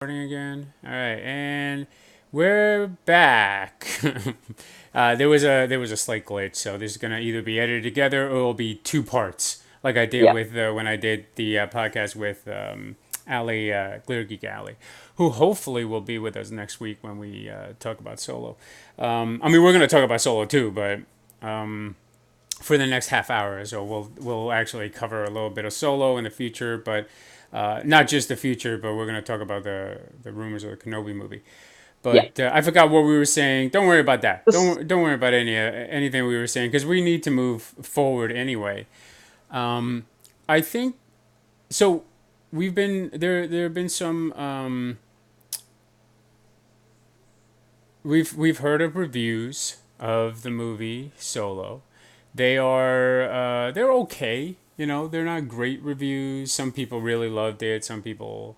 Starting again. All right, and we're back. There was a slight glitch, so this is gonna either be edited together or it'll be two parts, like I did Yeah. with when I did the podcast with Ali, Glitter Geek Ali, who hopefully will be with us next week when we talk about Solo. I mean, we're gonna talk about Solo too, but for the next half hour or so, we'll actually cover a little bit of Solo in the future, but not just the future, but we're going to talk about the rumors of the Kenobi movie. Yeah. But I forgot what we were saying. Don't worry about that. Just Don't worry about anything we were saying because we need to move forward anyway. I think so. We've been there. There have been some. We've heard of reviews of the movie Solo. They're okay. You know, they're not great reviews. Some people really loved it. Some people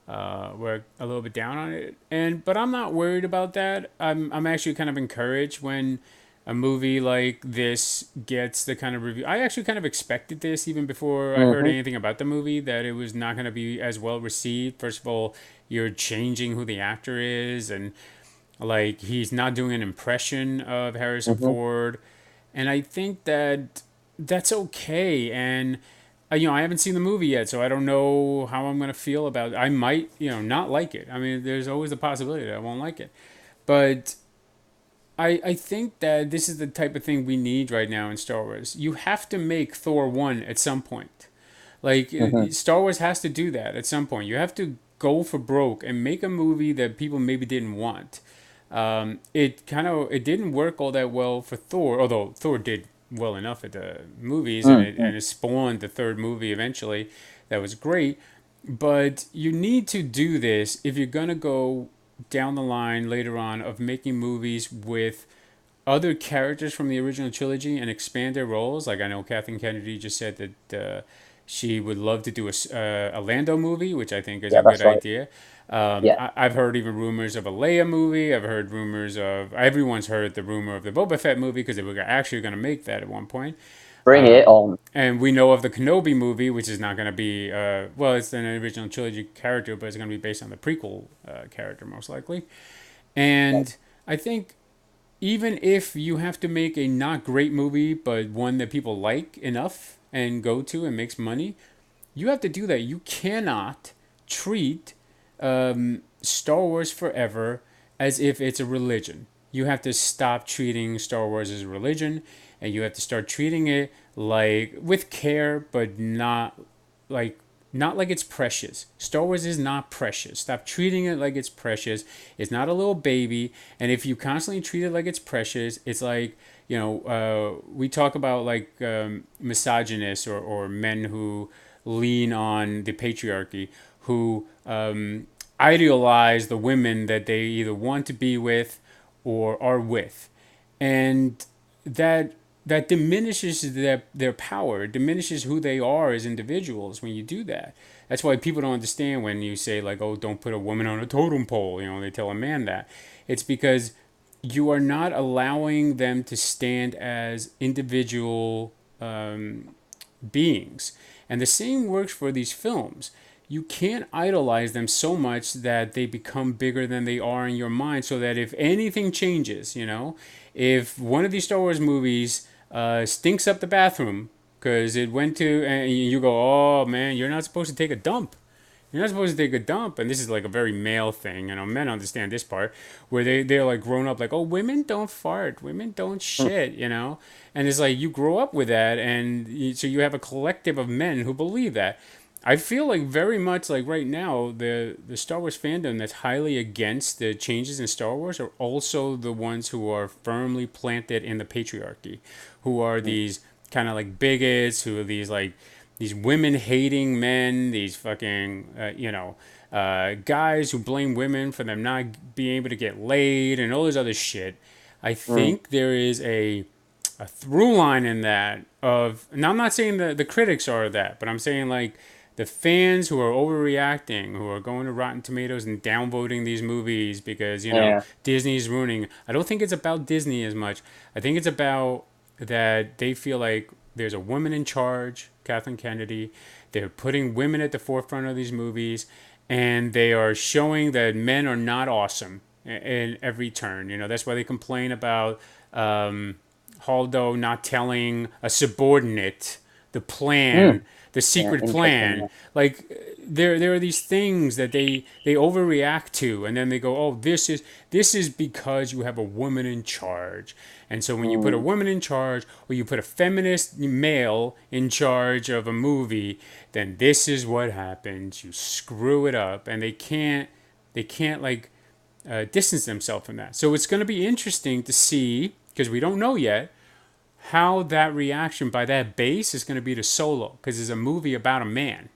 were a little bit down on it. But I'm not worried about that. I'm actually kind of encouraged when a movie like this gets the kind of review. I actually kind of expected this even before I heard hmm anything about the movie, that it was not going to be as well received. First of all, you're changing who the actor is, and like he's not doing an impression of Harrison hmm Ford, and I think that that's okay. And I haven't seen the movie yet, so I don't know how I'm gonna feel about it. I might, not like it. I mean, there's always the possibility that I won't like it, but I think that this is the type of thing we need right now in Star Wars. You have to make Thor 1 at some point. Like hmm Star Wars has to do that at some point. You have to go for broke and make a movie that people maybe didn't want. It didn't work all that well for Thor, although Thor did well enough at the movies, and it hmm and it spawned the third movie eventually. That was great, but you need to do this if you're gonna go down the line later on of making movies with other characters from the original trilogy and expand their roles. Like I know Kathleen Kennedy just said that she would love to do a Lando movie, which I think is Yeah, a good that's right. idea. Yeah. I've heard even rumors of a Leia movie. I've heard rumors of everyone's heard the rumor of the Boba Fett movie because they were actually going to make that at one point. Bring it on. And we know of the Kenobi movie, which is not going to be well, it's an original trilogy character, but it's going to be based on the prequel character most likely. Yeah. And I think even if you have to make a not great movie, but one that people like enough and go to and makes money, you have to do that. You cannot treat Star Wars forever as if it's a religion. You have to stop treating Star Wars as a religion, and you have to start treating it like with care, but like not like it's precious. Star Wars is not precious. Stop treating it like it's precious. It's not a little baby, and if you constantly treat it like it's precious, it's like we talk about like misogynists or men who lean on the patriarchy, who idealize the women that they either want to be with or are with, and that diminishes their power, diminishes who they are as individuals when you do that. That's why people don't understand when you say like, oh, don't put a woman on a totem pole. They tell a man that. It's because you are not allowing them to stand as individual beings. And the same works for these films. You can't idolize them so much that they become bigger than they are in your mind, so that if anything changes, if one of these Star Wars movies stinks up the bathroom because it went to, and you go, oh man, you're not supposed to take a dump. You're not supposed to take a dump, and this is like a very male thing. Men understand this part, where they're like grown up, like, oh, women don't fart, women don't Mm. shit. And it's like you grow up with that, and so you have a collective of men who believe that. I feel like very much like right now, the Star Wars fandom that's highly against the changes in Star Wars are also the ones who are firmly planted in the patriarchy, who are these kind of like bigots, who are these women hating men, these fucking guys who blame women for them not being able to get laid and all this other shit. I Mm. think there is a through line in that of, and I'm not saying that the critics are that, but I'm saying like the fans who are overreacting, who are going to Rotten Tomatoes and downvoting these movies because Yeah. Disney's ruining. I don't think it's about Disney as much. I think it's about that they feel like there's a woman in charge, Kathleen Kennedy. They're putting women at the forefront of these movies, and they are showing that men are not awesome in every turn. You know, that's why they complain about Haldo not telling a subordinate the plan, Mm. the Yeah, secret interesting. plan. Yeah. Like there are these things that they overreact to, and then they go, oh, this is because you have a woman in charge. And so when you put a Mm. woman in charge, or you put a feminist male in charge of a movie, then this is what happens. You screw it up, and they can't like distance themselves from that. So it's going to be interesting to see, because we don't know yet, how that reaction by that base is going to be to Solo, because it's a movie about a man.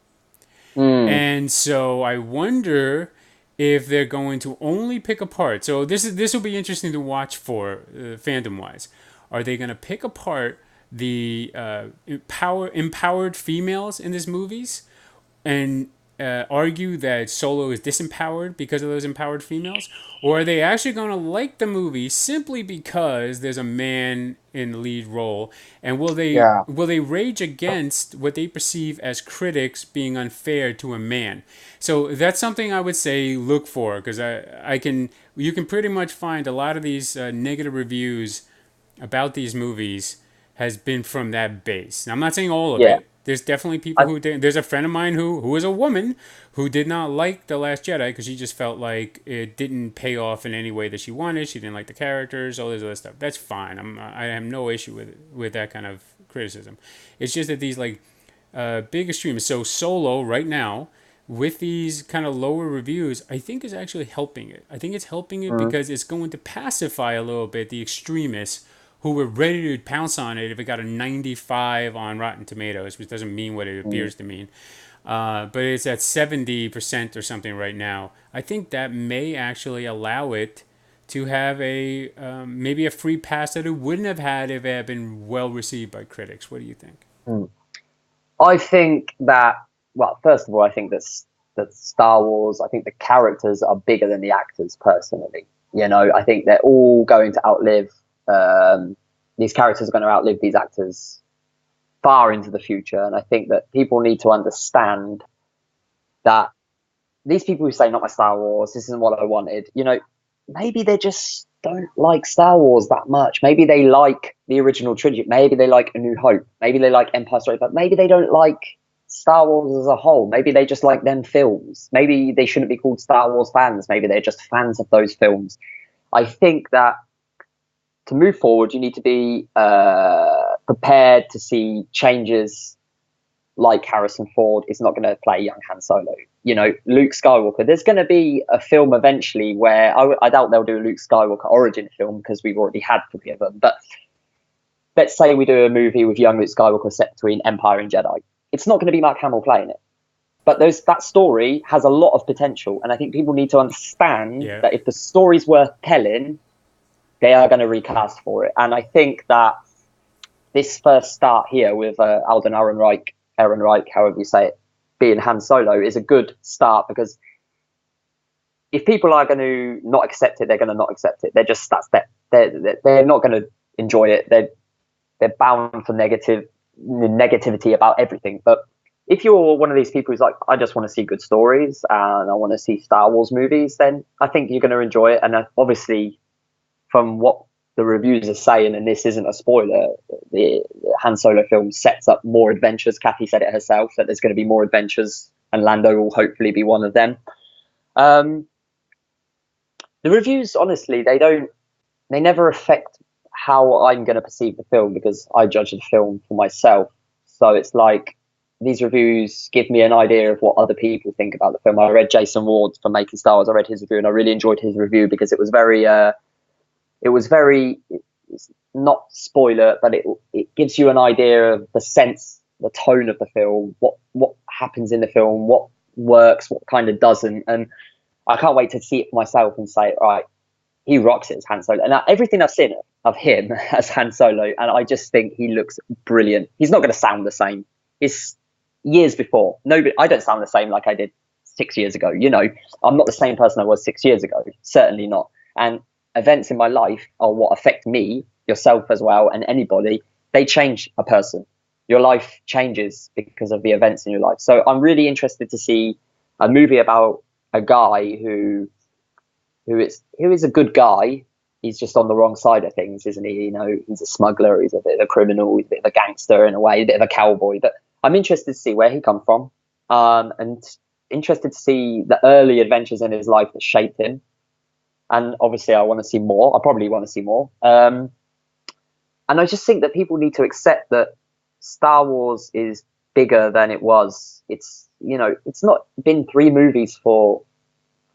Mm. And so I wonder if they're going to only pick apart. So this will be interesting to watch for fandom wise. Are they going to pick apart the empowered females in these movies, and argue that Solo is disempowered because of those empowered females? Or are they actually going to like the movie simply because there's a man in the lead role? And Yeah. will they rage against what they perceive as critics being unfair to a man? So that's something I would say look for, because I can you can pretty much find a lot of these negative reviews about these movies has been from that base. Now, I'm not saying all of Yeah. it. There's definitely people I, who did. There's a friend of mine who is a woman who did not like The Last Jedi because she just felt like it didn't pay off in any way that she wanted. She didn't like the characters, all this other stuff. That's fine. I have no issue with that kind of criticism. It's just that these like big extremes. So Solo right now, with these kind of lower reviews, I think is actually helping it. I think it's helping it mm, because it's going to pacify a little bit the extremists who were ready to pounce on it if it got a 95 on Rotten Tomatoes, which doesn't mean what it mm. appears to mean. But it's at 70% or something right now. I think that may actually allow it to have a maybe a free pass that it wouldn't have had if it had been well received by critics. What do you think? Mm. I think that, well, first of all, I think that Star Wars, I think the characters are bigger than the actors personally. You know, I think they're all going to outlive, um, these characters are going to outlive these actors far into the future. And I think that people need to understand that these people who say, not my Star Wars, this isn't what I wanted, you know, maybe they just don't like Star Wars that much. Maybe they like the original trilogy. Maybe they like A New Hope. Maybe they like Empire Strikes Back. Maybe they don't like Star Wars as a whole. Maybe they just like them films. Maybe they shouldn't be called Star Wars fans. Maybe they're just fans of those films. I think that to move forward, you need to be prepared to see changes, like Harrison Ford is not going to play young Han Solo. You know, Luke Skywalker. There's going to be a film eventually where I doubt they'll do a Luke Skywalker origin film because we've already had three of them. But let's say we do a movie with young Luke Skywalker set between Empire and Jedi. It's not going to be Mark Hamill playing it. But that story has a lot of potential. And I think people need to understand Yeah. that if the story's worth telling, they are going to recast for it. And I think that this first start here with Alden Ehrenreich, however you say it, being Han Solo is a good start, because if people are going to not accept it, they're going to not accept it. They're not going to enjoy it. They're bound for negativity about everything. But if you're one of these people who's like, I just want to see good stories and I want to see Star Wars movies, then I think you're going to enjoy it. And obviously, from what the reviews are saying, and this isn't a spoiler, the Han Solo film sets up more adventures. Kathy said it herself that there's going to be more adventures, and Lando will hopefully be one of them. Um, the reviews, honestly, they never affect how I'm going to perceive the film, because I judge the film for myself. So it's like these reviews give me an idea of what other people think about the film. I read Jason Ward from Making Star Wars. I read his review and I really enjoyed his review because it was very it's not spoiler, but it gives you an idea of the sense, the tone of the film, what happens in the film, what works, what kind of doesn't. And I can't wait to see it for myself and say, all right, he rocks it as Han Solo. And everything I've seen of him as Han Solo, and I just think he looks brilliant. He's not going to sound the same. It's years before. Nobody, I don't sound the same like I did 6 years ago. You know, I'm not the same person I was 6 years ago. Certainly not. And events in my life are what affect me, yourself as well, and anybody. They change a person. Your life changes because of the events in your life. So I'm really interested to see a movie about a guy who is a good guy. He's just on the wrong side of things, isn't he? You know, he's a smuggler, he's a bit of a criminal, he's a bit of a gangster in a way, a bit of a cowboy. But I'm interested to see where he come from, and interested to see the early adventures in his life that shaped him. And obviously, I want to see more. I probably want to see more. And I just think that people need to accept that Star Wars is bigger than it was. It's, you know, it's not been 3 movies for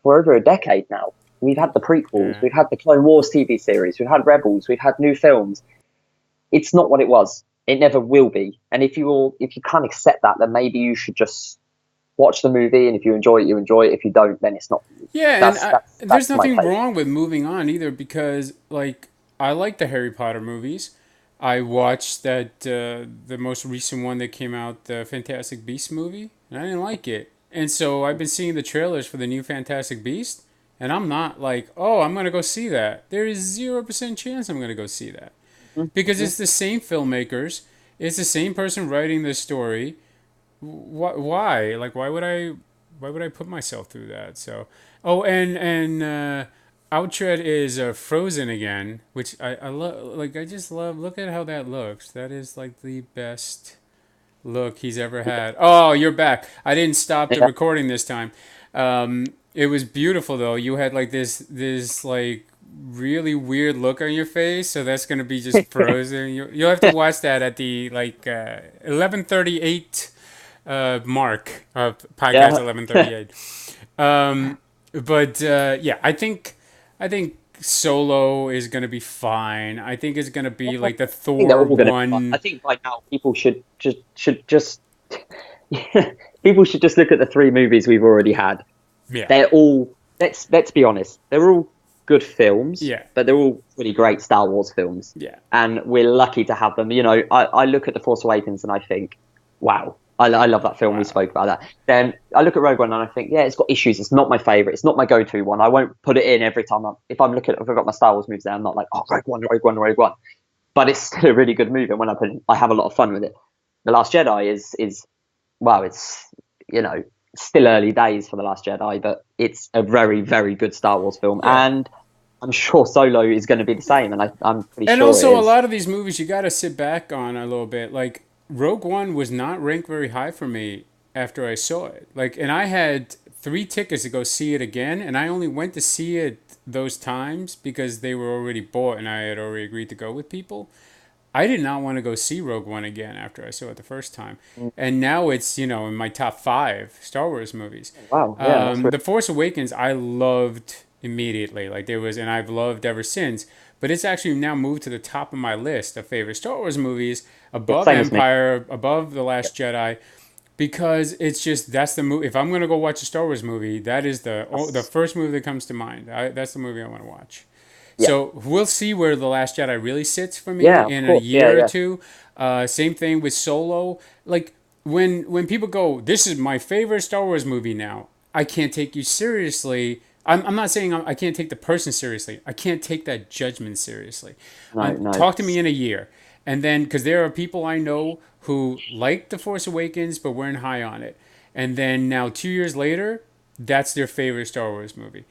over a decade now. We've had the prequels, we've had the Clone Wars TV series, we've had Rebels, we've had new films. It's not what it was. It never will be. And if you can't accept that, then maybe you should just watch the movie, and if you enjoy it, you enjoy it. If you don't, then it's not. Yeah, and there's nothing wrong with moving on either, because like I like the Harry Potter movies. I watched the most recent one that came out, the Fantastic Beasts movie, and I didn't like it. And so I've been seeing the trailers for the new Fantastic Beast, and I'm not like, oh, I'm going to go see that. There is 0% chance I'm going to go see that. Because it's the same filmmakers, it's the same person writing the story. Why? Like, why would I put myself through that? So, oh, and Outtread is Frozen again, which I love. Like, I just love. Look at how that looks. That is like the best look he's ever had. Oh, you're back. I didn't stop the recording this time. It was beautiful though. You had like this like really weird look on your face, so that's gonna be just frozen. You'll have to watch that at the like 11:38 mark of podcast 11:38. But yeah, I think Solo is gonna be fine. I think it's gonna be like the Thor one. I think by now people should just people should just look at the 3 movies we've already had. Yeah, they're all, let's be honest, they're all good films. Yeah, but they're all pretty great Star Wars films. Yeah, and we're lucky to have them. You know, I look at The Force Awakens and I think, wow, I love that film. Wow. We spoke about that. Then I look at Rogue One and I think, yeah, it's got issues. It's not my favorite. It's not my go-to one. I won't put it in every time. If I've got my Star Wars movies there, I'm not like, oh, Rogue One. But it's still a really good movie. And when I have a lot of fun with it. The Last Jedi is wow, it's, you know, still early days for The Last Jedi, but it's a very, very good Star Wars film. Yeah. And I'm sure Solo is going to be the same. And I'm pretty sure. And also, a lot of these movies you got to sit back on a little bit. Like, Rogue One was not ranked very high for me after I saw it. Like, and I had 3 tickets to go see it again, and I only went to see it those times because they were already bought and I had already agreed to go with people. I did not want to go see Rogue One again after I saw it the first time. And now it's, you know, in my top 5 Star Wars movies. Wow. Yeah, The Force Awakens, I loved immediately. Like, there was, and I've loved ever since. But it's actually now moved to the top of my list of favorite Star Wars movies, above Empire, above The Last Jedi, because it's just, that's the movie. If I'm going to go watch a Star Wars movie, that is the first movie that comes to mind. That's the movie I want to watch. Yeah. So we'll see where The Last Jedi really sits for me in a year or two. Same thing with Solo. Like, when people go, this is my favorite Star Wars movie now, I can't take you seriously. I'm not saying I can't take the person seriously. I can't take that judgment seriously. No. Talk to me in a year. And then, because there are people I know who liked The Force Awakens but weren't high on it. And then now 2 years later, that's their favorite Star Wars movie.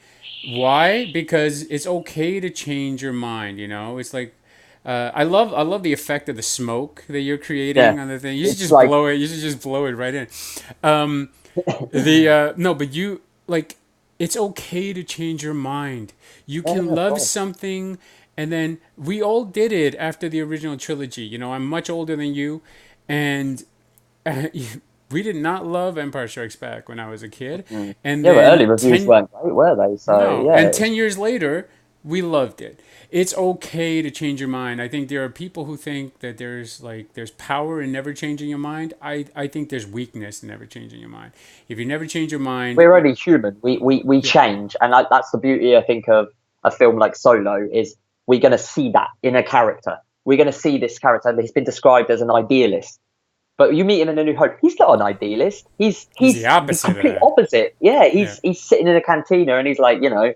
Why? Because it's okay to change your mind, you know? It's like, I love the effect of the smoke that you're creating on the thing. You should just blow it. You should just blow it right in. No, but you, like, it's okay to change your mind. You can love something, and then we all did it after the original trilogy. You know, I'm much older than you, and we did not love Empire Strikes Back when I was a kid. And then early reviews weren't great, were they? So, no. And 10 years later, we loved it. It's okay to change your mind. I think there are people who think that there's power in never changing your mind. I think there's weakness in never changing your mind. If you never change your mind, we're only human. We change, and that's the beauty, I think, of a film like Solo. Is we're going to see that in a character. We're going to see this character. He's been described as an idealist. But you meet him in A New Hope. He's not an idealist. He's the opposite. The complete opposite. Yeah, he's sitting in a cantina and he's like, you know,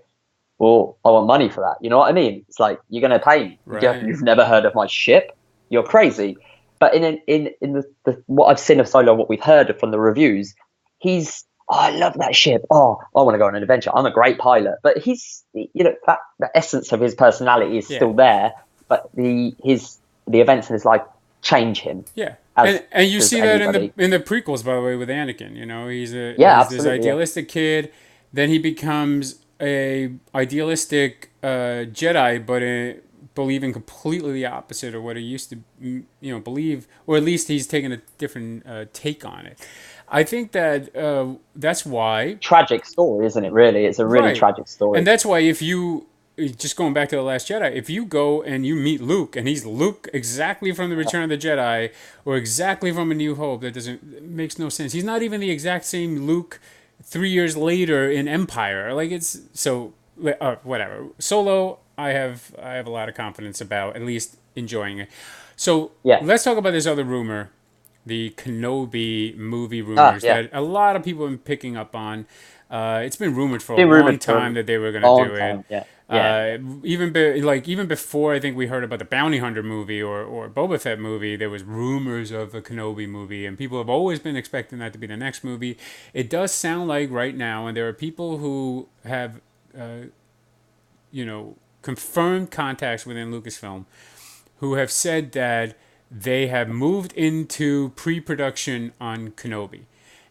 well, I want money for that. You know what I mean? It's like, you're going to pay me. Right. You've never heard of my ship. You're crazy. But in the what I've seen of Solo, what we've heard from the reviews, he's oh, I love that ship. Oh, I want to go on an adventure. I'm a great pilot. But he's, that the essence of his personality is Yeah. still there. But the events in his life change him, Yeah, as and you does see that in the anybody. prequels, by the way, with Anakin. You know, Yeah, he's this absolutely. Yeah. idealistic kid. Then he becomes a idealistic Jedi, but believing completely the opposite of what he used to, believe, or at least he's taken a different take on it. I think that that's why. Tragic story, isn't it? Really, it's a really Right. tragic And story. that's why if you just going back to the Last Jedi, if you go and you meet Luke and he's Luke exactly from the Return of the Jedi or exactly from A New Hope, that doesn't it makes no sense. He's not even the exact same Luke 3 years later in Empire. Like it's so whatever. Solo, I have a lot of confidence about at least enjoying it. So Yeah. let's talk about this other rumor, the Kenobi movie Ah, rumors yeah. that a lot of people have been picking up on. It's been rumored for a Been long rumored for time that they were going a to long do it. time. Yeah. Yeah. Yeah. Even before I think we heard about the Bounty Hunter movie or Boba Fett movie, there was rumors of a Kenobi movie, and people have always been expecting that to be the next movie. It does sound like right now, and there are people who have, confirmed contacts within Lucasfilm who have said that they have moved into pre-production on Kenobi.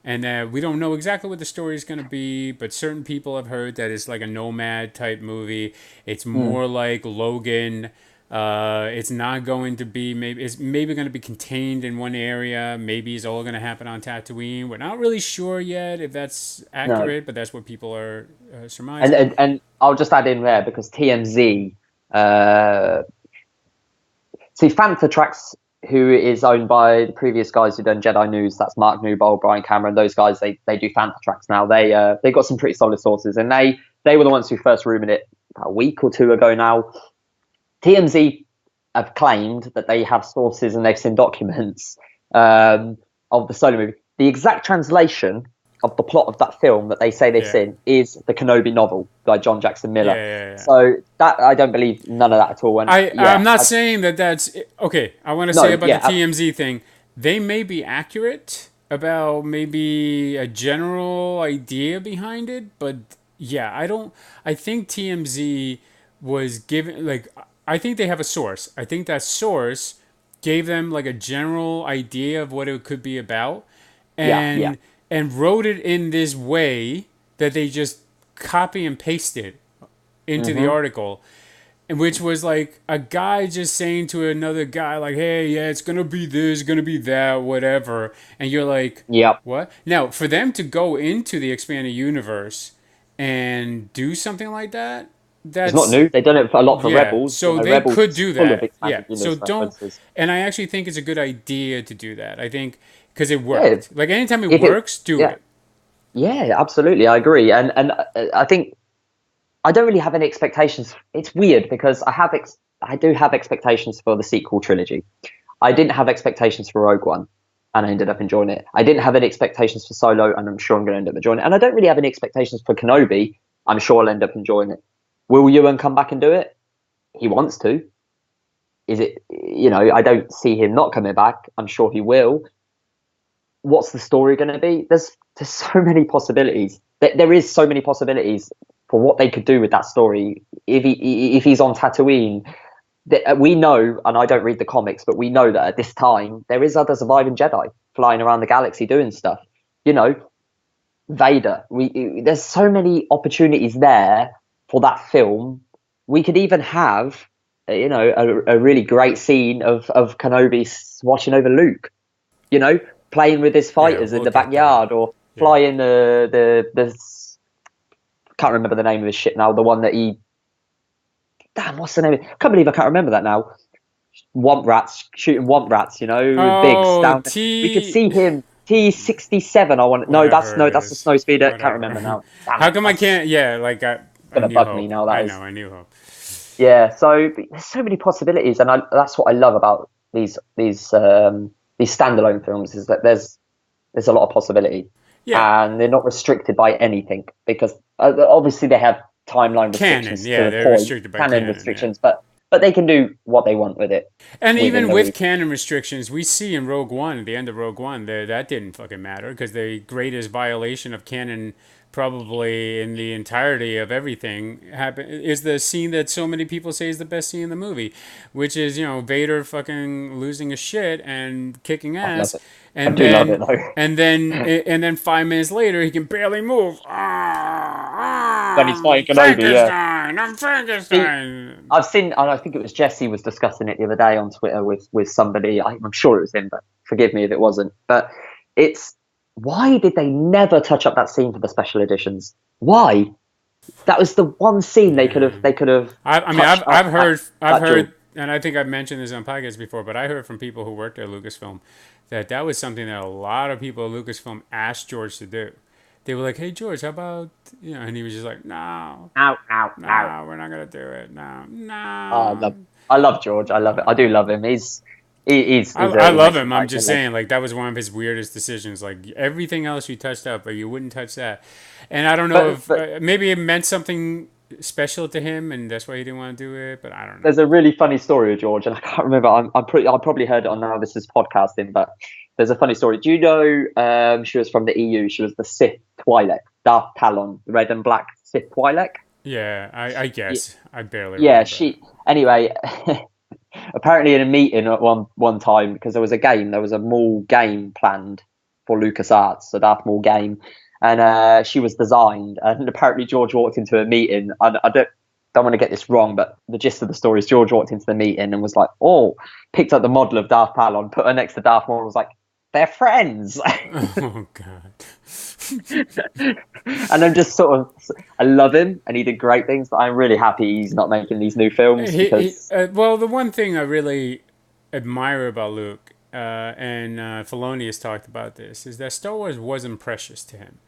And we don't know exactly what the story is going to be, but certain people have heard that it's like a nomad type movie. It's Mm. more like Logan. It's not going to be it's maybe going to be contained in one area. Maybe it's all going to happen on Tatooine. We're not really sure yet if that's No. accurate, but that's what people are And, surmising. and I'll just add in there because TMZ, uh, see, Fantha Tracks, who is owned by the previous guys who done Jedi News, that's Mark Newbold, Brian Cameron, those guys, they do Fantha Tracks now. They got some pretty solid sources, and they were the ones who first rumored it about a week or two ago now. TMZ have claimed that they have sources and they've seen documents of the Solo movie. The exact translation of the plot of that film that they say they've Yeah. seen is the Kenobi novel by John Jackson Yeah, Miller. yeah, yeah. So that I don't believe none of that at all. And I'm yeah, not saying that that's okay. I want to say no, about the yeah, TMZ thing. They may be accurate about maybe a general idea behind it, but yeah, I don't. I think TMZ was given like I think they have a source. I think that source gave them like a general idea of what it could be about, yeah, yeah. and wrote it in this way that they just copy and pasted into the Hmm. article, and which was like a guy just saying to another guy like, hey, yeah, it's gonna be this, gonna be that, whatever. And you're like, Yep. what? Now for them to go into the expanded universe and do something like that, It's not that's new. They've done it a lot for yeah, Rebels. so they Rebels could is do full of that. Yeah, expanded so universe don't. references. And I actually think it's a good idea to do that. I think because it Yeah, worked. Like anytime it if it, works, do yeah, it. yeah, absolutely, I agree. And I think I don't really have any expectations. It's weird because I do have expectations for the sequel trilogy. I didn't have expectations for Rogue One, and I ended up enjoying it. I didn't have any expectations for Solo, and I'm sure I'm going to end up enjoying it. And I don't really have any expectations for Kenobi. I'm sure I'll end up enjoying it. Will Ewan come back and do it? He wants to. Is it? I don't see him not coming back. I'm sure he will. What's the story going to be? There's so many possibilities. There is so many possibilities for what they could do with that story. If he's on Tatooine, we know, and I don't read the comics, but we know that at this time there is other surviving Jedi flying around the galaxy doing stuff. You know, Vader. There's so many opportunities there for that film. We could even have, a really great scene of Kenobi watching over Luke. Playing with his Yeah, fighters in we'll the get there. backyard or Yeah. flying the can't remember the name of his ship now. The one that he damn, what's the name? I can't believe I can't remember that now. Womp rats shooting womp rats, with Biggs Oh, down. We could see him T67. I want no, whatever it that's the is, snow speeder. Can't remember whatever. now. Damn How it, come I that's can't? Yeah, like a gonna New bug me Hope. now. I That know, is. a New Hope. Yeah. So there's so many possibilities, and that's what I love about these standalone films is that there's a lot of possibility, Yeah, and they're not restricted by anything because obviously they have timeline canon. restrictions to Yeah, the they're point, restricted by canon canon. Yeah, restrictions, but but they can do what they want with it And within even the with region. canon restrictions, we see in Rogue One, at the end of Rogue One, that didn't fucking matter because the greatest violation of canon, probably in the entirety of everything, is the scene that so many people say is the best scene in the movie, which is Vader fucking losing his shit and kicking I love ass, it. I and do love it then though. and then 5 minutes later he can barely move. When he's fighting Kenobi, yeah. Frankenstein, I'm See, Frankenstein. I've seen, and I think it was Jesse was discussing it the other day on Twitter with somebody. I'm sure it was him, but forgive me if it wasn't. But it's why did they never touch up that scene for the special editions? Why? That was the one scene Yeah. they could have I mean, touched I've up heard, that duel. and I think I've mentioned this on podcasts before, but I heard from people who worked at Lucasfilm that was something that a lot of people at Lucasfilm asked George to do. They were like, "Hey George, how about And he was just like, "No, Ow, ow, ow. no, we're not gonna do it. No, Oh, no." I love George. I love it. I do love him. He's I he love makes an him. I'm impact just on me. saying, like that was one of his weirdest decisions. Like everything else you touched up, but you wouldn't touch that. And I don't know if But maybe it meant something special to him, and that's why he didn't want to do it. But I don't know. there's a really funny story of George, and I can't remember. I probably heard it on Now This Is Podcasting, but there's a funny story. Do you know she was from the EU? She was the Sith Twi'lek, Darth Talon, the red and black Sith Twi'lek. Yeah, I Y- guess I barely Yeah, remember. she. Anyway, apparently in a meeting at one time because there was a Maul game planned for LucasArts, so Darth Maul game, and she was designed. And apparently George walked into a meeting. I don't want to get this wrong, but the gist of the story is George walked into the meeting and was like, "Oh," picked up the model of Darth Talon, put her next to Darth Maul, and was like, "They're friends." Oh God. And I'm just sort of, I love him, and he did great things, but I'm really happy he's not making these new films because Well, the one thing I really admire about Luke, and Filoni has talked about this, is that Star Wars wasn't precious to him.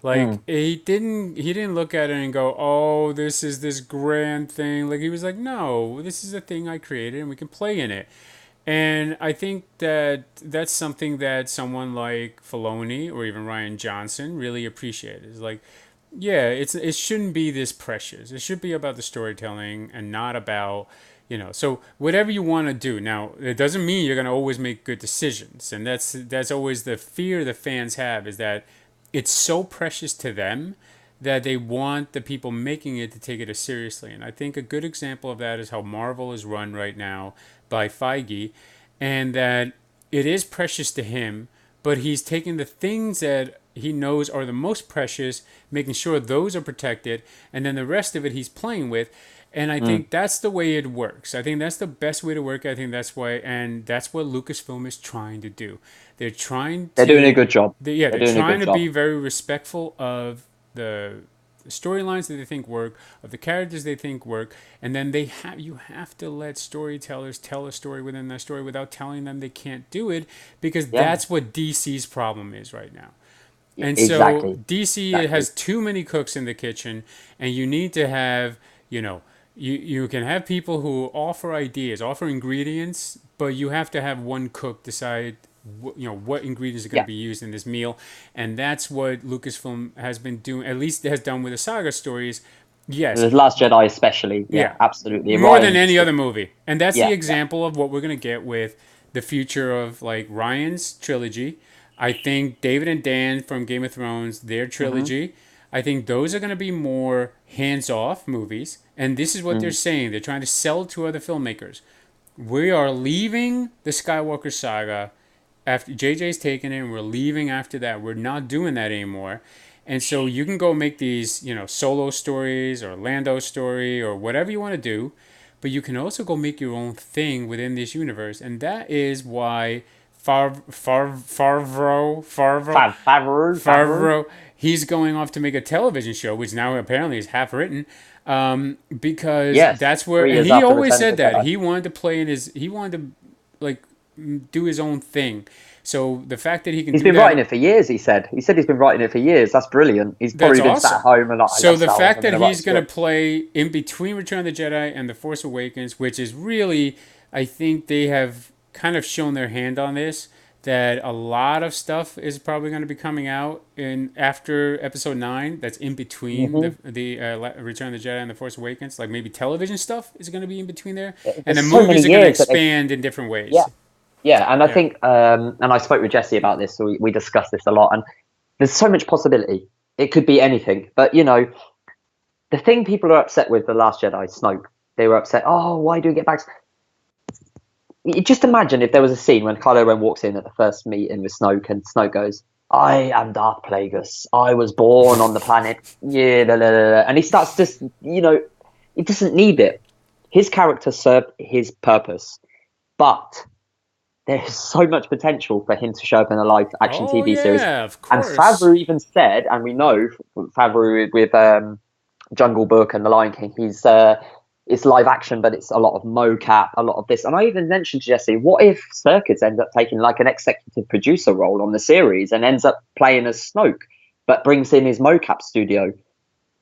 Like mm, he didn't look at it and go, "Oh, this is this grand thing." Like he was like, "No, this is a thing I created, and we can play in it." And I think that that's something that someone like Filoni or even Ryan Johnson really appreciated. Is like, yeah, it shouldn't be this precious. It should be about the storytelling and not about So whatever you want to do. Now, it doesn't mean you're going to always make good decisions, and that's always the fear the fans have is that it's so precious to them that they want the people making it to take it as seriously. And I think a good example of that is how Marvel is run right now by Feige, and that it is precious to him, but he's taking the things that he knows are the most precious, making sure those are protected, and then the rest of it he's playing with. And I mm. think that's the way it works. I think that's the best way to work. I think that's why, and that's what Lucasfilm is trying to do. They're trying They're doing a to, good job. yeah, They're they're doing a trying good to job. be very respectful of the storylines that they think work, of the characters they think work, and then you have to let storytellers tell a story within that story without telling them they can't do it, because Yeah, that's what DC's problem is right now. And so exactly, DC exactly. has too many cooks in the kitchen, and you need to have, you can have people who offer ideas, offer ingredients, but you have to have one cook decide what ingredients are going to Yeah, be used in this meal, and that's what Lucasfilm has been doing. At least it has done with the saga stories. Yes, the Last Jedi, especially. Yeah, yeah, absolutely. more than Ryan any just did. other movie, and that's the Yeah, yeah. example of what we're going to get with the future of like Ryan's trilogy. I think David and Dan from Game of Thrones, their Hmm. trilogy, I think those are going to be more hands-off movies, and this is what they're Mm. saying. They're trying to sell to other filmmakers. We are leaving the Skywalker saga after JJ's taken it, and we're leaving after that. We're not doing that anymore. And so you can go make these, solo stories or Lando story or whatever you want to do, but you can also go make your own thing within this universe. And that is why Favreau. Favreau, he's going off to make a television show, which now apparently is half written, because Yes, that's where, three and years he after always Return of said the that Jedi. he wanted to play he wanted to like do his own thing. So the fact that he can He's do been writing that, it for years. He said. He said he's been writing it for years. That's brilliant. He's that's probably been sat at awesome. home and like, I So love the Star Wars. fact I'm that going to write a he's going to script. play in between Return of the Jedi and The Force Awakens, which is really, I think they have kind of shown their hand on this. that a lot of stuff is probably going to be coming out in after Episode 9. That's in between Hmm. the Return of the Jedi and the Force Awakens. Like maybe television stuff is going to be in between there, and There's the so many movies are going to years that they, expand in different yeah, ways. yeah. And I Yeah. think, and I spoke with Jesse about this, so we discussed this a lot. And there's so much possibility. It could be anything. But, the thing people are upset with The Last Jedi, Snoke, they were upset, oh, why do we get back? Just imagine if there was a scene when Kylo Ren walks in at the first meeting with Snoke, and Snoke goes, I am Darth Plagueis. I was born on the planet. Yeah, la, la, la, la. And he starts just, he doesn't need it. His character served his purpose. But there's so much potential for him to show up in a live action Oh TV series. yeah, of And course. Favreau even said, and we know Favreau with Jungle Book and The Lion King, it's live action, but it's a lot of mocap, a lot of this. And I even mentioned to Jesse, what if Serkis ends up taking like an executive producer role on the series and ends up playing as Snoke, but brings in his mocap studio?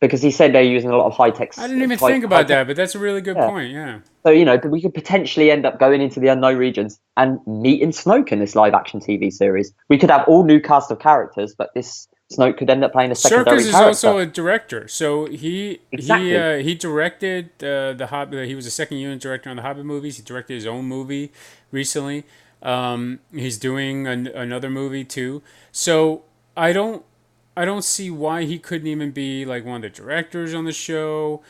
Because he said they're using a lot of high tech, I didn't even think high about tech. that, but that's a really good Yeah. point. Yeah. So, but we could potentially end up going into the unknown regions and meeting Snoke in this live action TV series. We could have all new cast of characters, but this Snoke could end up playing a Circus secondary is character. also a director, so Exactly. he directed the Hobbit. He was a second unit director on the Hobbit movies. He directed his own movie recently. He's doing another movie too. So I don't I don't see why he couldn't even be like one of the directors on the show.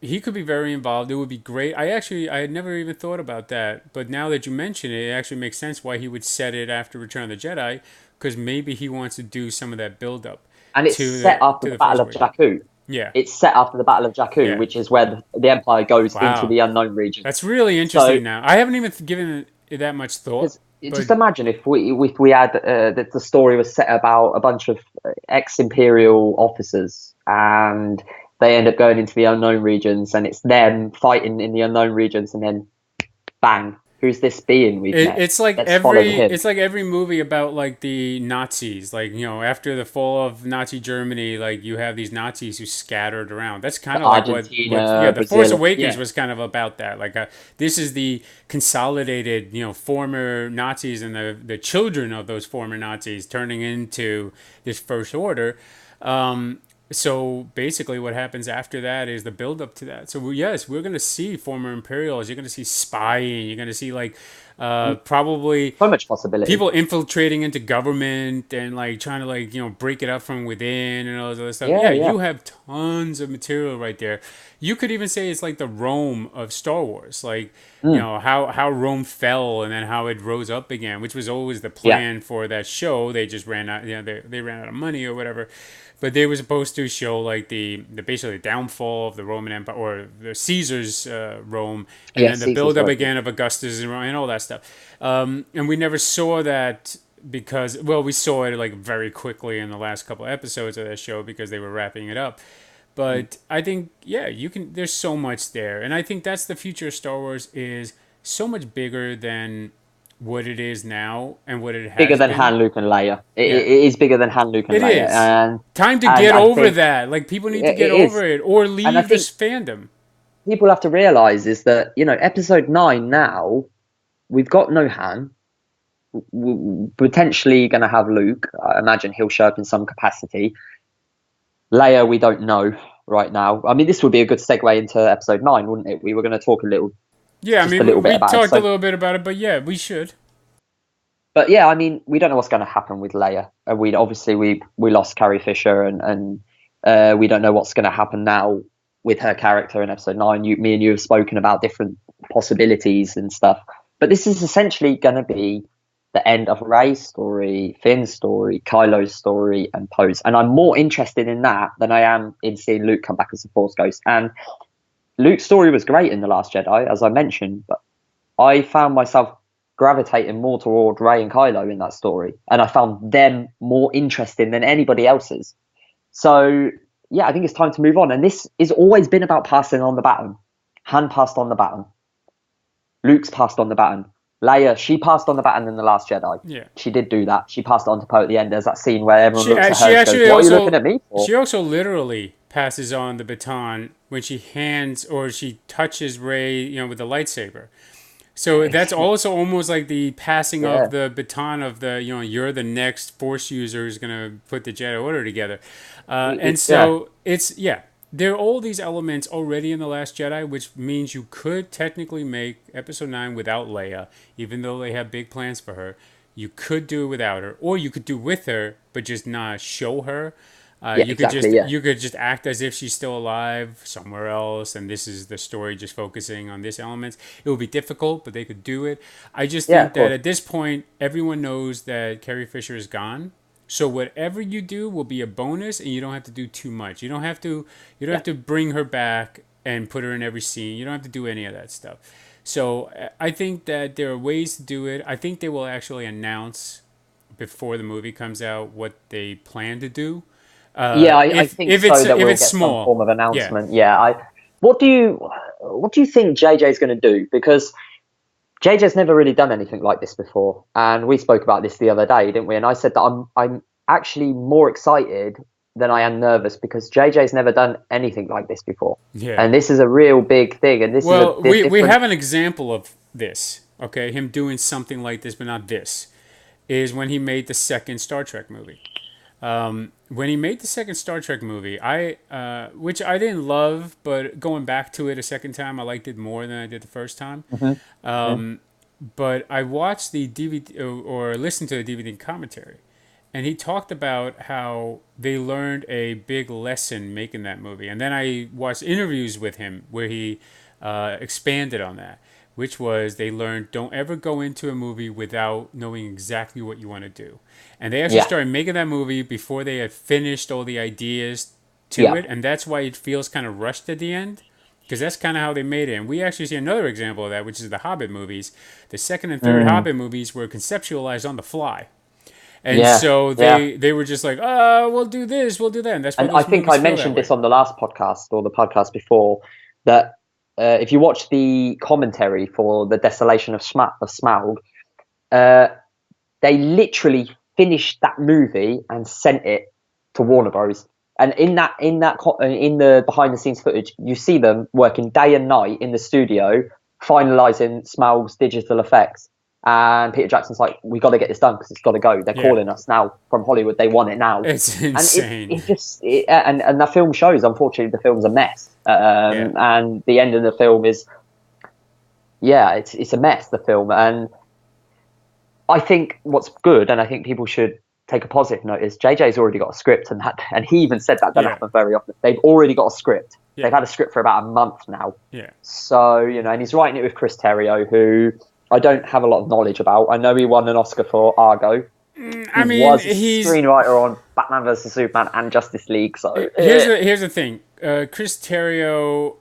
He could be very involved. It would be great. I had never even thought about that, but now that you mention it, it actually makes sense why he would set it after Return of the Jedi, because maybe he wants to do some of that build up And it's set after to the the Force Battle of Awakens. Jakku. Yeah, It's set after the Battle of Jakku, yeah. which is where the Empire goes into Wow, the unknown region. that's really So, interesting. Now I haven't even given it that much thought, because but just imagine if we had that the story was set about a bunch of ex-imperial officers, and they end up going into the unknown regions, and it's them fighting in the unknown regions, and then bang, who's this being we've met? Let's follow him. it's like every movie about like the Nazis, like after the fall of Nazi Germany, like you have these Nazis who scattered around. That's kind of like what yeah, Argentina, the Force Brazil, Awakens yeah, was kind of about that. Like this is the consolidated, former Nazis and the children of those former Nazis turning into this First Order. So basically, what happens after that is the build up to that. So yes, we're going to see former Imperials. You're going to see spying. You're going to see like probably so much possibility. people infiltrating into government and like trying to like break it up from within and all this other stuff. Yeah, Yeah, yeah. you have tons of material right there. You could even say it's like the Rome of Star Wars, like Mm, how Rome fell and then how it rose up again, which was always the yeah, plan for that show. They just ran out, they ran out of money or whatever. But they were supposed to show like the basically downfall of the Roman Empire or the Caesar's Rome, and yeah. then the Caesar's build up Rome. Yeah. again of Augustus and all that stuff. And we never saw that because we saw it like very quickly in the last couple of episodes of that show because they were wrapping it up. Mm. But I think you can. There's so much there, and I think that's the future of Star Wars is so much bigger than what it is now and what it Bigger has than been. Han, Luke, and Leia. Yeah, It is bigger than Han, Luke, and it Leia, is. Time to and get I over think that. Like people need to it get is, over it or and I leave think this fandom. people have to realize is that Episode 9 now we've got no Han. Potentially going to have Luke. I imagine he'll show up in some capacity. Leia, we don't know right now. I mean, this would be a good segue into Episode 9, wouldn't it? We were going to talk Yeah, I just a mean, little bit we about talked a Episode. little bit about it, but yeah, we should. But yeah, I mean, we don't know what's going to happen with Leia. We obviously we lost Carrie Fisher, and we don't know what's going to happen now with her character in Episode 9. Me and you have spoken about different possibilities and stuff, but this is essentially going to be the end of Rey's story, Finn's story, Kylo's story, and Poe's. And I'm more interested in that than I am in seeing Luke come back as a Force ghost. And Luke's story was great in The Last Jedi, as I mentioned, but I found myself gravitating more toward Rey and Kylo in that story, and I found them more interesting than anybody else's. So yeah, I think it's time to move on. And this has always been about passing on the baton. Han passed on the baton. Luke's passed on the baton. Leia, she passed on the baton in The Last Jedi. Yeah. She did do that. She passed it on to Poe at the end. There's that scene where everyone looks at her She and goes, actually "What are you looking also at me for?" she also literally passes on the baton when she hands or she touches Ray, with the lightsaber. So that's also almost like the passing Yeah, of the baton of the, you're the next Force user who's going to put the Jedi Order together. And yeah, so yeah, there are all these elements already in The Last Jedi, which means you could technically make Episode 9 without Leia, even though they have big plans for her. You could do it without her, or you could do with her, but just not show her. yeah, exactly. Yeah, You could just act as if she's still alive somewhere else, and this is the story just focusing on this elements. It would be difficult, but they could do it. I just yeah, think of that course. at this point, everyone knows that Carrie Fisher is gone. So whatever you do will be a bonus, and you don't have to do too much. You don't Yeah, have to bring her back and put her in every scene. You don't have to do any of that stuff. So I think that there are ways to do it. I think they will actually announce before the movie comes out what they plan to do. yeah. I think so. That If we'll it's get some small, form of yeah, announcement. Yeah. What do you think JJ's going to do? Because JJ's never really done anything like this before, and we spoke about this the other day, didn't we? And I said that I'm actually more excited than I am nervous because JJ's never done anything like this before, yeah. and this is a real big thing, and this is a Well, we different. have an example of this. Okay, him doing something like this, but not this, is when he made the second Star Trek movie. When he made the second Star Trek movie, which I didn't love, but going back to it a second time, I liked it more than I did the first time. Mhm, mhm. But I watched the DVD or listened to the DVD commentary, and he talked about how they learned a big lesson making that movie. And then I watched interviews with him where he expanded on that, which was they learned don't ever go into a movie without knowing exactly what you want to do. And they actually Yeah, started making that movie before they had finished all the ideas to yeah. it, and that's why it feels kind of rushed at the end because that's kind of how they made it. And we actually see another example of that, which is the Hobbit movies. The second and third Mm, Hobbit movies were conceptualized on the fly. And yeah, so yeah. they were just like, oh, we'll do this, we'll do that. And that's why And I those think movies I feel that mentioned this way. on the last podcast or the podcast before that if you watch the commentary for the Desolation of Smaug, uh, they literally finished that movie and sent it to Warner Bros. And in the behind the scenes footage, you see them working day and night in the studio, finalizing Smaug's digital effects. And Peter Jackson's like, "We got to get this done because it's got to go. They're Yeah, calling us now from Hollywood. They want it now." it's And insane. and the film shows. Unfortunately, the film's a mess. Yeah, And the end of the film is, yeah, it's a mess. The film, and I think what's good, and I think people should take a positive note, is JJ's already got a script, and he even said that doesn't yeah, happen very often. They've already got a script. yeah, They've had a script for about a month now. yeah. So, and he's writing it with Chris Terrio, who I don't have a lot of knowledge about. I know he won an Oscar for Argo. He I mean, was a he's screenwriter on Batman vs Superman and Justice League. So, here's the thing. Chris Terrio,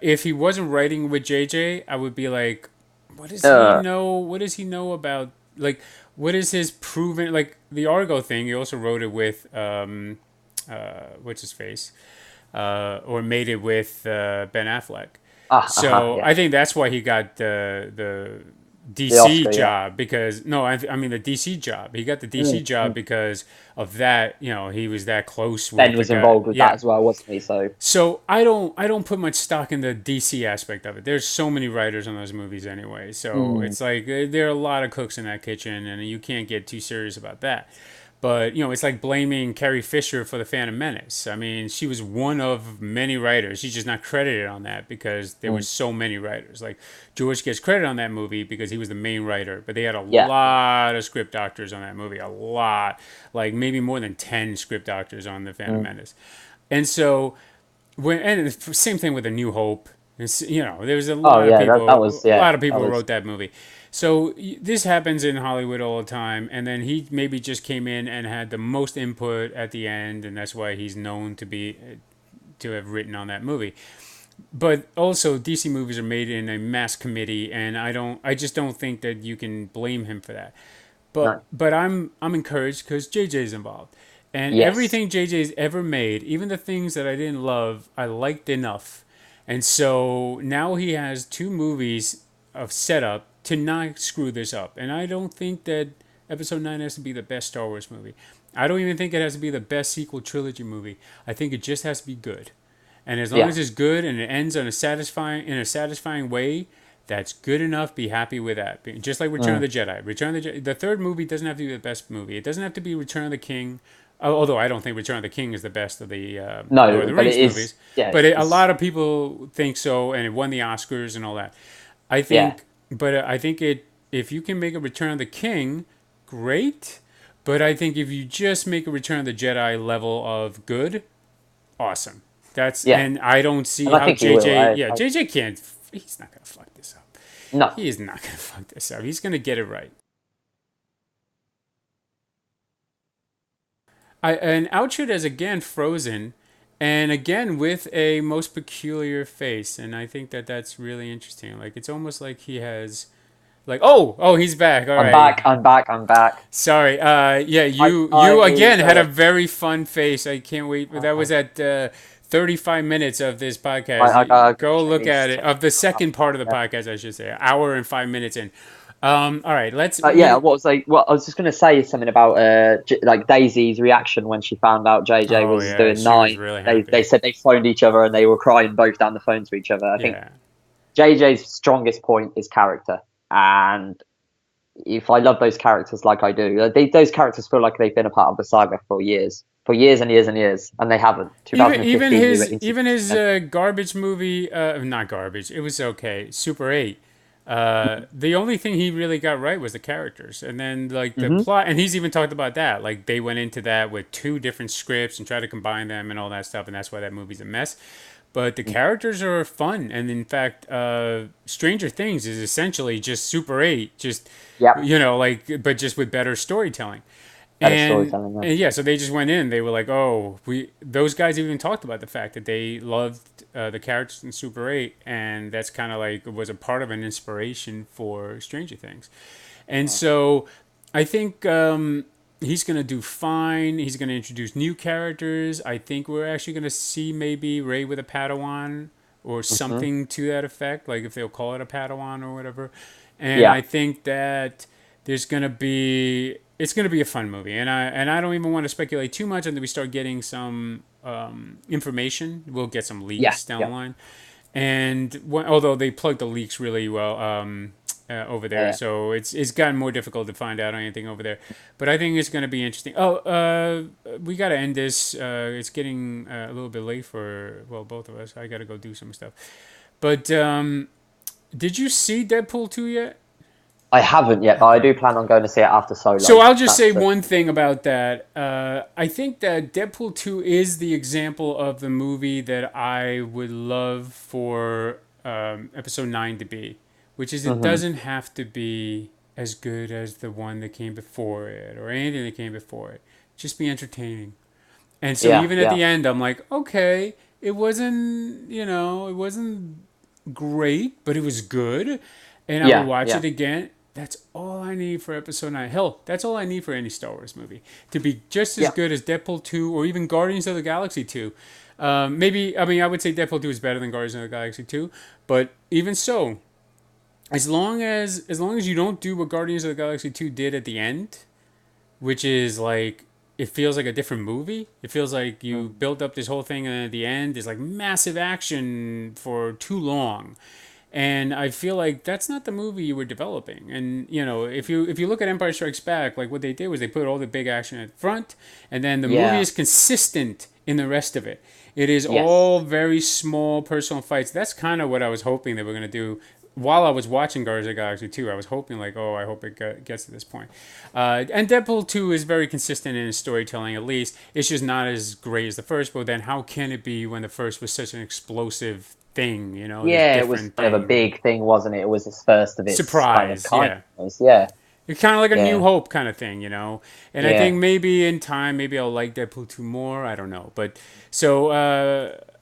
if he wasn't writing with JJ, I would be like, what does he uh, know? What does he know about like what is his proven like the Argo thing? He also wrote it with what's his face, or made it with Ben Affleck. So yeah, I think that's why he got the the DC Oscar, yeah. job because no, I mean the DC job. He got the DC Mm, job mm. because of that. He was that close Ben with the was guy. involved with that Yeah. as well, wasn't he? So, So I don't put much stock in the DC aspect of it. There's so many writers on those movies anyway. So mm, it's like there are a lot of cooks in that kitchen, and you can't get too serious about that. But it's like blaming Carrie Fisher for the Phantom Menace. I mean, she was one of many writers. She's just not credited on that because there were mm. so many writers. Like George gets credit on that movie because he was the main writer, but they had a Yeah, yeah. lot of script doctors on that movie. A lot, like maybe more than 10 script doctors on the Phantom Mm. Menace. And so and the same thing with A New Hope. There's Oh yeah, that was, a yeah, lot of that people who was. wrote that movie. So this happens in Hollywood all the time, and then he maybe just came in and had the most input at the end, and that's why he's known to have written on that movie. But also, DC movies are made in a mass committee, and I just don't think that you can blame him for that. No. But I'm encouraged because JJ's involved, and Yes. everything JJ's ever made, even the things that I didn't love, I liked enough, and so now he has two movies of setup to not screw this up. And I don't think that Episode 9 has to be the best Star Wars movie. I don't even think it has to be the best sequel trilogy movie. I think it just has to be good. And as long Yeah. as it's good and it ends on a satisfying way, That's good enough. Be happy with that. Just like Return of the Jedi. The third movie doesn't have to be the best movie. It doesn't have to be Return of the King. Although I don't think Return of the King is the best of the Lord of No, the but it Rings is. movies, Yeah, but a it's lot of people think so, and it won the Oscars and all that. I yeah, think, but I think it if you can make a Return of the King, great. But I think if you just make a Return of the Jedi level of good, awesome. yeah, And I don't see and I how think he will. JJ. Yeah, JJ can't. He's not gonna fuck this up. No, He is not gonna fuck this up. He's gonna get it right. And Outshot is again frozen, and again with a most peculiar face, and I think that that's really interesting. Like it's almost like he has, like he's back. All I'm right, back. I'm back. I'm back. sorry. Yeah, I you I again had a very fun face. I can't wait. That was at 35 minutes of this I podcast. Go look change. at it. Of the second part of the Yeah. podcast, I should say, an hour and 5 minutes in. All right, let's Yeah, we. what was I? Well, I was just going to say something about like Daisy's reaction when she found out JJ Oh was yeah, doing she was nine. really They happy. said they phoned each other and they were crying both down the phone to each other. I think Yeah. JJ's strongest point is character, and if I love those characters like I do, those characters feel like they've been a part of the saga for years and years and years, and they haven't. Even 2015, we were his into. even his garbage movie, not garbage. It was okay. Super 8. The only thing he really got right was the characters, and then like the Hmm. plot. And he's even talked about that. Like they went into that with two different scripts and tried to combine them and all that stuff, and that's why that movie's a mess. But the characters are fun, and in fact, Stranger Things is essentially just Super 8, just Yeah, like but just with better storytelling. better And storytelling. Yeah. and yeah, so they just went in. They were like, "Oh, we." Those guys even talked about the fact that they loved the characters in Super 8, and that's kind of like was a part of an inspiration for Stranger Things. And so, I think he's gonna do fine. He's gonna introduce new characters. I think we're actually gonna see maybe Ray with a Padawan or Hmm. something to that effect, like if they'll call it a Padawan or whatever. And Yeah. I think that there's gonna be it's gonna be a fun movie, and I don't even want to speculate too much until we start getting some information. We'll get some Yeah. leaks down Yeah. the line, and although they plugged the leaks really well over there, Yeah. so it's gotten more difficult to find out anything over there. But I think it's gonna be interesting. Oh, we gotta end this. It's getting a little bit late for both of us. I gotta go do some stuff. But did you see Deadpool 2 yet? I haven't yet, but I Okay. do plan on going to see it after So Solo. I'll just That's say the. one thing about that. I think that Deadpool 2 is the example of the movie that I would love for episode 9 to be, which is it Hmm. doesn't have to be as good as the one that came before it or anything that came before it. Just be entertaining. And so Yeah. even at Yeah. the end, I'm like, okay, it wasn't great, but it was good. And I would Yeah. watch Yeah. it again. That's all I need for episode 9. Hell, that's all I need for any Star Wars movie. To be just as Yeah. good as Deadpool 2 or even Guardians of the Galaxy 2. Maybe, I mean, I would say Deadpool 2 is better than Guardians of the Galaxy 2. But even so, as long as you don't do what Guardians of the Galaxy 2 did at the end, which is like it feels like a different movie. It feels like you Mhm. built up this whole thing and at the end is like massive action for too long. And I feel like that's not the movie you were developing. And if you look at Empire Strikes Back, like what they did was they put all the big action at front, and then the movie Yeah. is consistent in the rest of it. It is Yes. all very small personal fights. That's kind of what I was hoping they were going to do. While I was watching Guardians of the Galaxy 2, I was hoping like, oh, I hope it gets to this point. And Deadpool 2 is very consistent in its storytelling. At least it's just not as great as the first. But then how can it be when the first was such an explosive thing? This Yeah. It was different kind of a thing. big thing, wasn't it? It was its first of its kind of Surprise, kind. yeah. Yeah. It's kind of like a New Yeah. Hope kind of thing. And I Yeah. think maybe in time, maybe I'll like Deadpool 2 more. I don't know. But so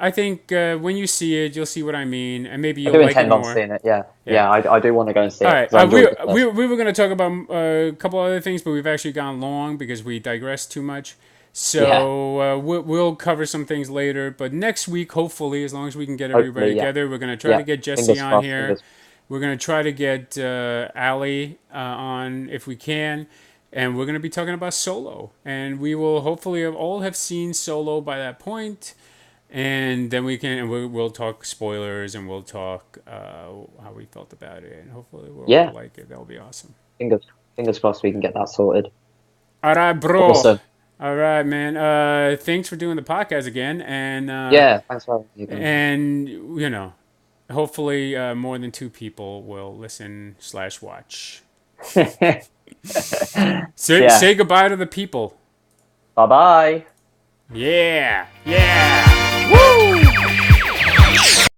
I think when you see it, you'll see what I mean. And maybe I you'll do like it intend on more. seeing it. Yeah. Yeah. Yeah. I do want to go and see All it right. because I We, enjoyed the we, first. we were going to talk about a couple other things, but we've actually gone long because we digressed too much. Yeah. So we'll cover some things later. But next week, hopefully, as long as we can get everybody Hopefully. Yeah. together, we're going to try Yeah. to get Jesse Fingers on crossed. here. Fingers. We're going to try to get Ali on if we can. And we're going to be talking about Solo. And we will hopefully all have seen Solo by that point. And then we'll talk spoilers, and we'll talk how we felt about it, and hopefully we'll all Yeah, like it. That'll be awesome. fingers fingers crossed we can get that sorted. All right, bro. Awesome. All right, man. Thanks for doing the podcast again, Yeah, thanks for having me again. and hopefully more than two people will listen/watch. Say Yeah. say goodbye to the people. Bye bye. Yeah, yeah.